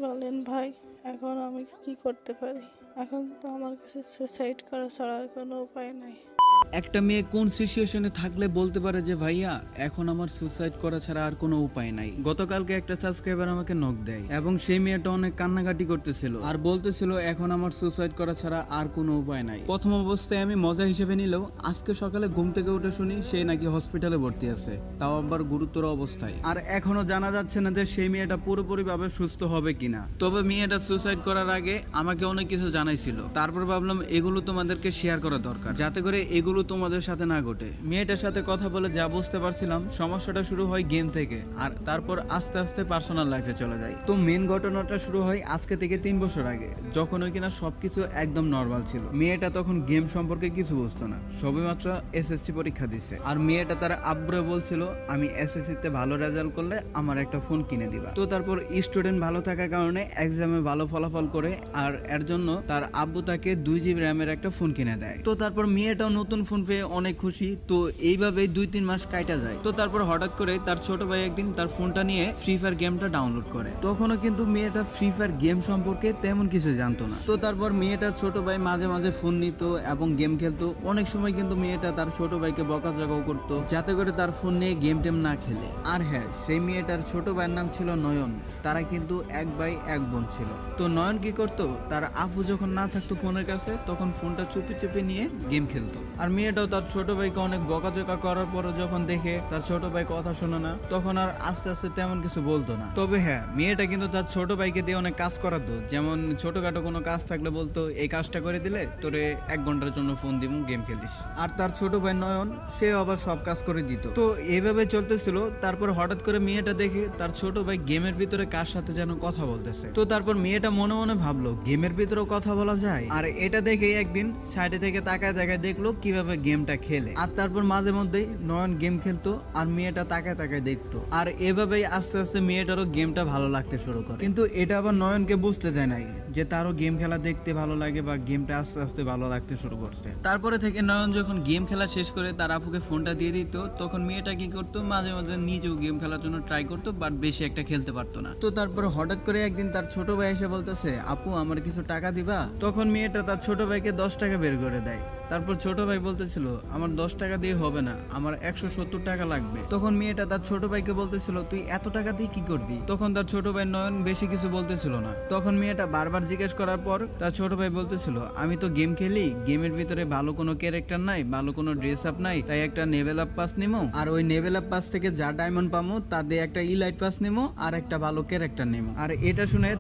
বলেন ভাই, এখন আমি কি করতে পারি? এখন তো আমার কাছে সুসাইড করা ছাড়া আর কোনো উপায় নাই। একটা মেয়ে কোন সিচুয়েশনে থাকলে বলতে পারে যে ভাইয়া এখন আমার সুসাইড করা ছাড়া আর কোনো উপায় নাই? গতকালকে একটা সাবস্ক্রাইবার আমাকে নক দেয় এবং সেই মেয়েটা অনেক কান্নাকাটি করতেছিল আর বলতেছিল এখন আমার সুসাইড করা ছাড়া আর কোনো উপায় নাই। প্রথম অবস্থায় আমি মজা হিসেবে নিলেও আজকে সকালে ঘুম থেকে উঠে শুনি সে নাকি হসপিটালে ভর্তি আছে, তাও আবার গুরুতর অবস্থায়। আর এখনো জানা যাচ্ছে না যে সেই মেয়েটা পুরোপুরি ভাবে সুস্থ হবে কিনা। তবে মেয়েটা সুসাইড করার আগে আমাকে অনেক কিছু জানাইছিল, তারপর ভাবলাম এগুলো তোমাদেরকে শেয়ার করা দরকার যাতে করে এগুলো তোমাদের সাথে না ঘটে। মেয়েটার সাথে কথা বলে যা বুঝতে পারছিলাম সমস্যাটা শুরু হয় গেম থেকে আর তারপর আস্তে আস্তে পার্সোনাল লাইফে চলে যায়। তো মেন ঘটনাটা শুরু হয় আজকে থেকে 3 বছর আগে, যখন ওই কিনা সবকিছু একদম নর্মাল ছিল। মেয়েটা তখন গেম সম্পর্কে কিছু বুঝতো না, সবেমাত্র এসএসসি পরীক্ষা দিছে। আর মেয়েটা তার আব্বুরে বলছিল আমি এসএসসি তে ভালো রেজাল্ট করলে আমার একটা ফোন কিনে দিবা। তো তারপর স্টুডেন্ট ভালো থাকার কারণে এক্সামে ভালো ফলাফল করে আর এর জন্য তার আব্বু তাকে 2 GB র্যামের একটা ফোন কিনে দেয়। তো তারপর মেয়েটাও নতুন ফোন পেয়ে অনেক খুশি। তো এইভাবে 2-3 মাস কাটা যায়। তো তারপর হঠাৎ করে তার ছোট ভাই একদিন তার ফোনটা নিয়ে ফ্রি ফায়ার গেমটা ডাউনলোড করে। তখনও কিন্তু মেয়েটা ফ্রি ফায়ার গেম সম্পর্কে তেমন কিছু জানতো না। তো তারপর মেয়েটার ছোট ভাই মাঝে মাঝে ফোন নিত এবং গেম খেলতো। অনেক সময় কিন্তু মেয়েটা তার ছোট ভাইকে বকাঝকাও করতো যাতে করে তার ফোন নিয়ে গেম টেম না খেলে। আর হ্যাঁ, সেই মেয়েটার ছোট ভাইয়ের নাম ছিল নয়ন। তারা কিন্তু 1 ভাই 1 বোন ছিল। তো নয়ন কি করতো, তার আপু যখন না থাকতো ফোনের কাছে তখন ফোনটা চুপি চুপি নিয়ে গেম খেলতো। আর মেয়েটাও তার ছোট ভাইকে অনেক বকাঝকা করার পরে যখন দেখে তার ছোট ভাই কথা শোনে না, তখন আর আস্তে আস্তে তেমন কিছু বলতো না। তবে হ্যাঁ, মেয়েটা কিন্তু তার ছোট ভাইকে দিয়ে অনেক কাজ করাতো। যেমন ছোটখাটো কোনো কাজ থাকলে বলতো এই কাজটা করে দিলে তোরে 1 ঘন্টার জন্য ফোন দিব, গেম খেলিস। আর তার ছোট ভাই নয়ন সে আবার সব কাজ করে দিত। তো এইভাবে চলতেছিল। তারপর হঠাৎ করে মেয়েটা দেখে তার ছোট ভাই গেমের ভিতরে কার সাথে যেন কথা বলতেছে। তো তারপর মেয়েটা মনে মনে ভাবলো গেমের ভিতরেও কথা বলা যায়। আর এটা দেখেই একদিন সাইডে থেকে তাকায় তাকায় দেখলো কিভাবে গেমটা খেলে। আর তারপর মাঝে মধ্যেই নয়ন গেম খেলতো আর মেয়েটা তাকায় তাকায় দেখতো। আর এভাবেই আস্তে আস্তে মেয়েটারও গেমটা ভালো লাগতে শুরু করে। কিন্তু এটা আবার নয়নকে বুঝতে দেয় নাই যে তারও গেম খেলা দেখতে ভালো লাগে বা গেমটা আস্তে আস্তে ভালো লাগতে শুরু করছে। তারপরে থেকে নয়ন যখন গেম খেলা শেষ করে তার আপুকে ফোনটা দিয়ে দিত, তখন মেয়েটা কি করতো, মাঝে মাঝে নিজেও গেম খেলার জন্য ট্রাই করতো, বাট বেশি একটা খেলতে পারতো না। তো তারপর হঠাৎ করে একদিন তার ছোট ভাই এসে বলতেছে আপু আমার কিছু টাকা দিবা। তখন মেয়েটা তার ছোট ভাইকে 10 টাকা বের করে দেয়। তারপর ছোট ভাই বলতেছিল আমার 10 টাকা দিয়ে হবে না, আমার 170 টাকা লাগবে। তখন মেয়েটা তার ছোট ভাইকে বলতেছিল তুই এত টাকা দিয়ে কি করবি? তখন তার ছোট ভাই নয়ন বেশি কিছু বলতেছিল না। তখন মেয়েটা বারবার জিজ্ঞেস করার পর তার ছোট ভাই বলতেছিল আমি তো গেম খেলি, গেমের ভিতরে ভালো কোনো ক্যারেক্টার নাই, ভালো কোনো ড্রেস আপ নাই, তাই একটা লেভেল আপ পাস নিমো, আর ওই লেভেল আপ পাস থেকে যা ডায়মন্ড পামো তা দিয়ে একটা ইলাইট পাস নিমো আর একটা ভালো ক্যারেক্টার নিমো। আর এটা শুনে